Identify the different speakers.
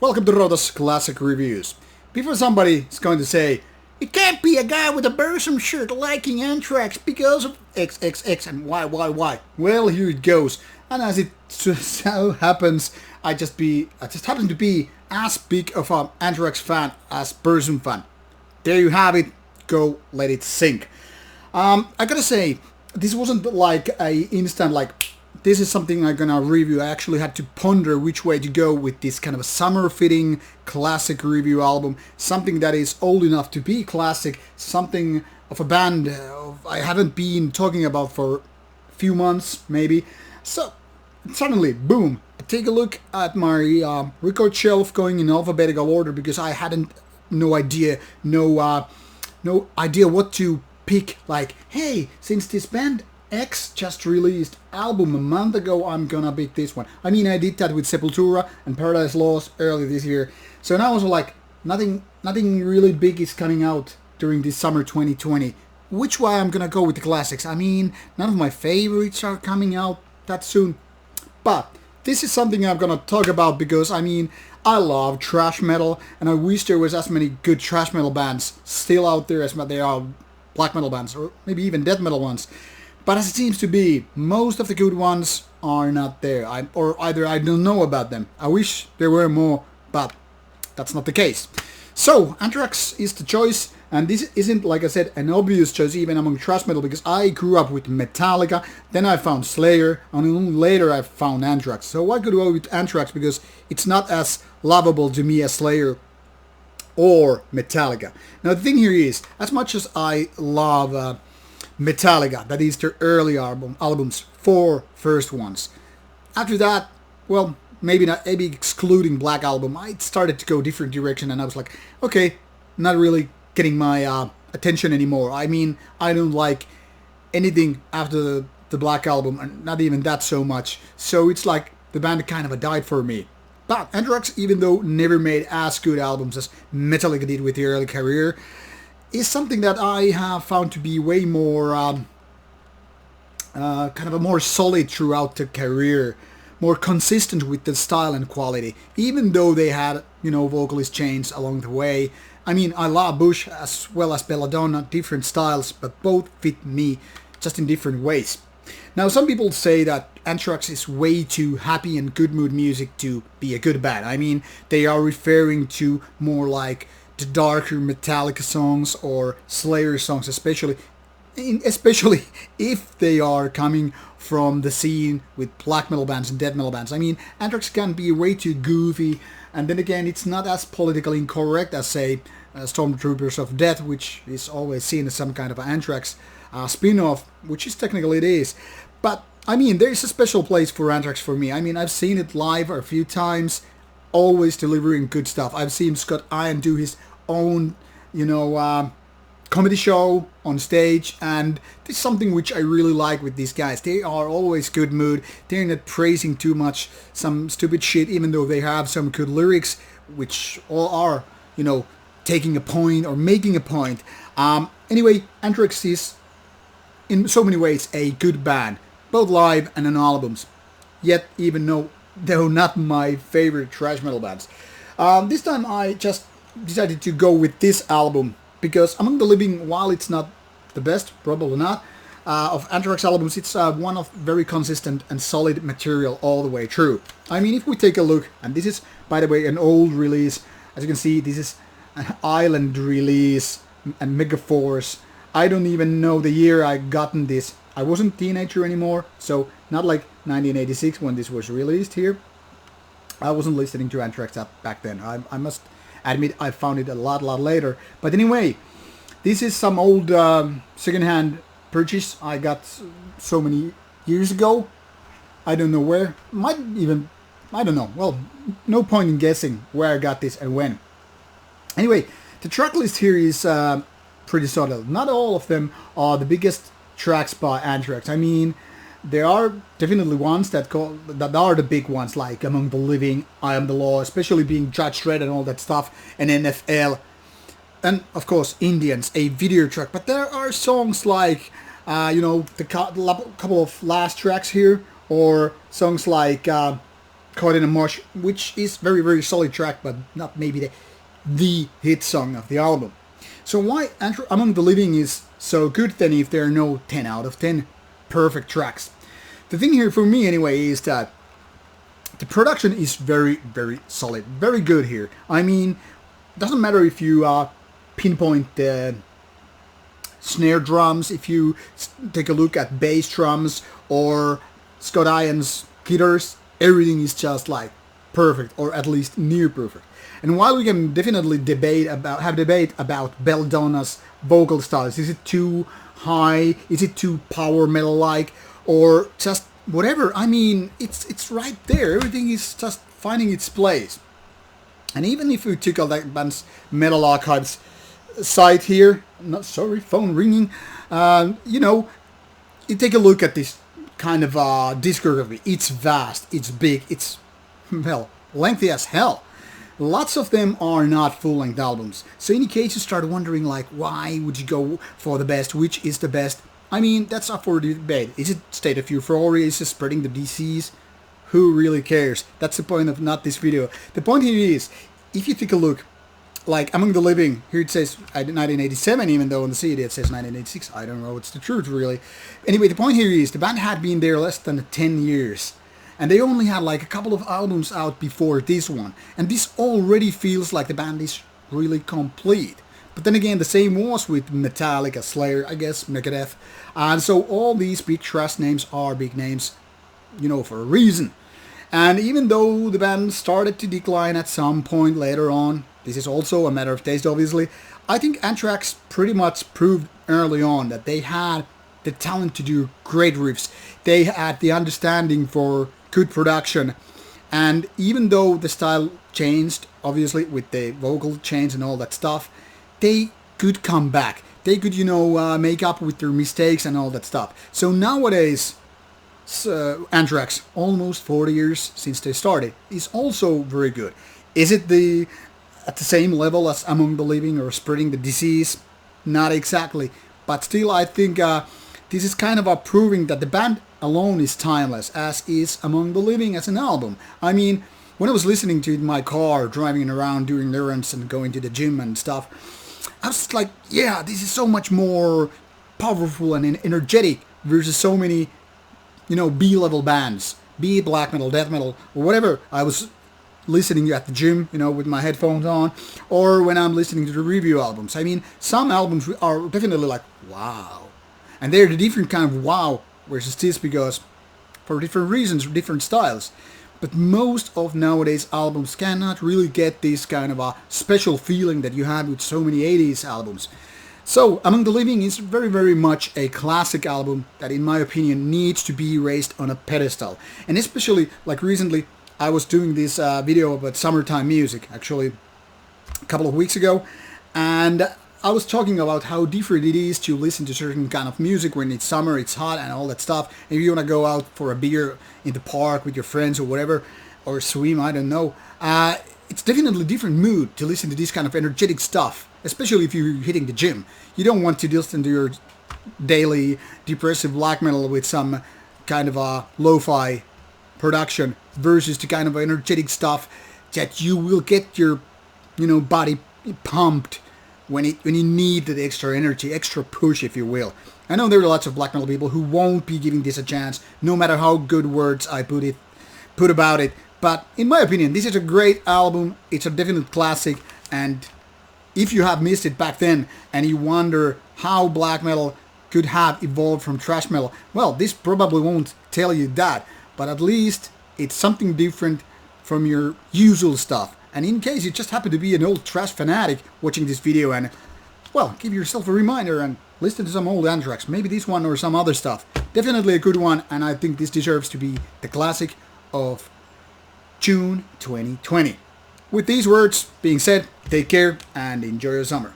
Speaker 1: Welcome to Rauta's Classic Reviews. Before somebody is going to say, it can't be a guy with a Burzum shirt liking Anthrax because of XXX and Y. Well, here it goes. And as it so happens, I just happen to be as big of an Anthrax fan as Burzum fan. There you have it. Go let it sink. I gotta say, this wasn't like a instant this is something I'm gonna review. I actually had to ponder which way to go with this kind of a summer-fitting classic review album. Something that is old enough to be classic. Something of a band I haven't been talking about for a few months, maybe. So, suddenly, boom, I take a look at my record shelf going in alphabetical order because I hadn't no idea what to pick. Like, hey, since this band X just released album a month ago, I'm gonna pick this one. I mean, I did that with Sepultura and Paradise Lost early this year. So now I was like, nothing really big is coming out during this summer 2020. Which way I'm gonna go with the classics. I mean, none of my favorites are coming out that soon. But this is something I'm gonna talk about because, I mean, I love thrash metal, and I wish there was as many good thrash metal bands still out there as there are black metal bands, or maybe even death metal ones. But as it seems to be, most of the good ones are not there, or either I don't know about them. I wish there were more, but that's not the case. So, Anthrax is the choice, and this isn't, like I said, an obvious choice even among thrash metal, because I grew up with Metallica, then I found Slayer, and then later I found Anthrax. So I could go with Anthrax because it's not as lovable to me as Slayer or Metallica. Now the thing here is, as much as I love Metallica, that is their early albums, 4 first ones. After that, well, maybe excluding Black Album, I started to go different direction, and I was like, okay, not really getting my attention anymore. I mean, I don't like anything after the Black Album, and not even that so much. So it's like the band kind of died for me. But Anthrax, even though never made as good albums as Metallica did with their early career, is something that I have found to be way more kind of a more solid throughout the career, more consistent with the style and quality, even though they had, vocalist change along the way. I mean, I love Bush as well as Belladonna, different styles, but both fit me just in different ways. Now, some people say that Anthrax is way too happy and good mood music to be a good band. I mean, they are referring to more like the darker Metallica songs or Slayer songs, especially if they are coming from the scene with black metal bands and death metal bands. I mean, Anthrax can be way too goofy, and then again, it's not as politically incorrect as, say, Stormtroopers of Death, which is always seen as some kind of Anthrax spin-off, which is technically it is. But, I mean, there is a special place for Anthrax for me. I mean, I've seen it live a few times, always delivering good stuff. I've seen Scott Ian do his own, comedy show on stage, and this is something which I really like with these guys. They are always good mood. They're not praising too much some stupid shit, even though they have some good lyrics, which all are, taking a point or making a point. Anyway, Anthrax is in so many ways a good band, both live and on albums. Yet, even though not my favorite thrash metal bands. This time I just decided to go with this album because Among the Living, while it's not the best, probably not, of Anthrax albums, it's one of very consistent and solid material all the way through. I mean, if we take a look, and this is, by the way, an old release. As you can see, this is an Island release and Megaforce. I don't even know the year I gotten this. I wasn't a teenager anymore, so not like 1986 when this was released here. I wasn't listening to Anthrax back then. I must admit I found it a lot later. But anyway, this is some old second-hand purchase I got so many years ago. I don't know where. I don't know. Well, no point in guessing where I got this and when. Anyway, the track list here is pretty solid. Not all of them are the biggest tracks by Anthrax. I mean, there are definitely ones that are the big ones, like Among the Living, I Am the Law, especially being Judge Dredd and all that stuff, and NFL, and of course Indians, a video track. But there are songs like, the couple of last tracks here, or songs like Caught in a Mosh, which is very, very solid track, but not maybe the hit song of the album. So why Among the Living is so good then if there are no 10 out of 10 perfect tracks? The thing here for me anyway is that the production is very, very solid, very good here. I mean, it doesn't matter if you pinpoint the snare drums, if you take a look at bass drums or Scott Ian's guitars, everything is just like perfect, or at least near perfect. And while we can definitely have debate about Belladonna's vocal styles, is it too high, is it too power metal like, or just whatever, I mean, it's right there. Everything is just finding its place. And even if we took all that band's Metal Archives site here, phone ringing, you take a look at this kind of discography. It's vast, it's big, it's, well, lengthy as hell. Lots of them are not full-length albums. So in case you start wondering, like, why would you go for the best, which is the best? I mean, that's up for debate. Is it State of Euphoria? Is it Spreading the Disease? Who really cares? That's the point of not this video. The point here is, if you take a look, like Among the Living, here it says 1987, even though on the CD it says 1986. I don't know, it's the truth really. Anyway, the point here is, the band had been there less than 10 years. And they only had like a couple of albums out before this one. And this already feels like the band is really complete. But then again, the same was with Metallica, Slayer, I guess, Megadeth. And so all these big thrash names are big names, for a reason. And even though the band started to decline at some point later on, this is also a matter of taste obviously, I think Anthrax pretty much proved early on that they had the talent to do great riffs. They had the understanding for good production. And even though the style changed, obviously, with the vocal change and all that stuff, they could come back. They could, make up with their mistakes and all that stuff. So nowadays, Anthrax, almost 40 years since they started, is also very good. Is it at the same level as Among the Living or Spreading the Disease? Not exactly. But still, I think this is kind of proving that the band alone is timeless, as is Among the Living as an album. I mean, when I was listening to it in my car, driving around, doing errands and going to the gym and stuff, I was like, yeah, this is so much more powerful and energetic versus so many, B-level bands, be it black metal, death metal, or whatever. I was listening at the gym, with my headphones on, or when I'm listening to the review albums. I mean, some albums are definitely like, wow. And they're the different kind of wow versus this, because for different reasons, different styles. But most of nowadays albums cannot really get this kind of a special feeling that you had with so many 80s albums. So Among the Living is very, very much a classic album that, in my opinion, needs to be raised on a pedestal. And especially, like recently, I was doing this video about summertime music, actually a couple of weeks ago, and I was talking about how different it is to listen to certain kind of music when it's summer, it's hot and all that stuff. And if you want to go out for a beer in the park with your friends or whatever, or swim, I don't know, it's definitely a different mood to listen to this kind of energetic stuff, especially if you're hitting the gym. You don't want to listen to your daily depressive black metal with some kind of a lo-fi production versus the kind of energetic stuff that you will get your, body pumped when you need the extra energy, extra push, if you will. I know there are lots of black metal people who won't be giving this a chance, no matter how good words I put about it. But in my opinion, this is a great album. It's a definite classic, and if you have missed it back then and you wonder how black metal could have evolved from thrash metal, well, this probably won't tell you that, but at least it's something different from your usual stuff. And in case you just happen to be an old thrash fanatic watching this video, and, well, give yourself a reminder and listen to some old Anthrax, maybe this one or some other stuff. Definitely a good one, and I think this deserves to be the classic of June 2020. With these words being said, take care and enjoy your summer.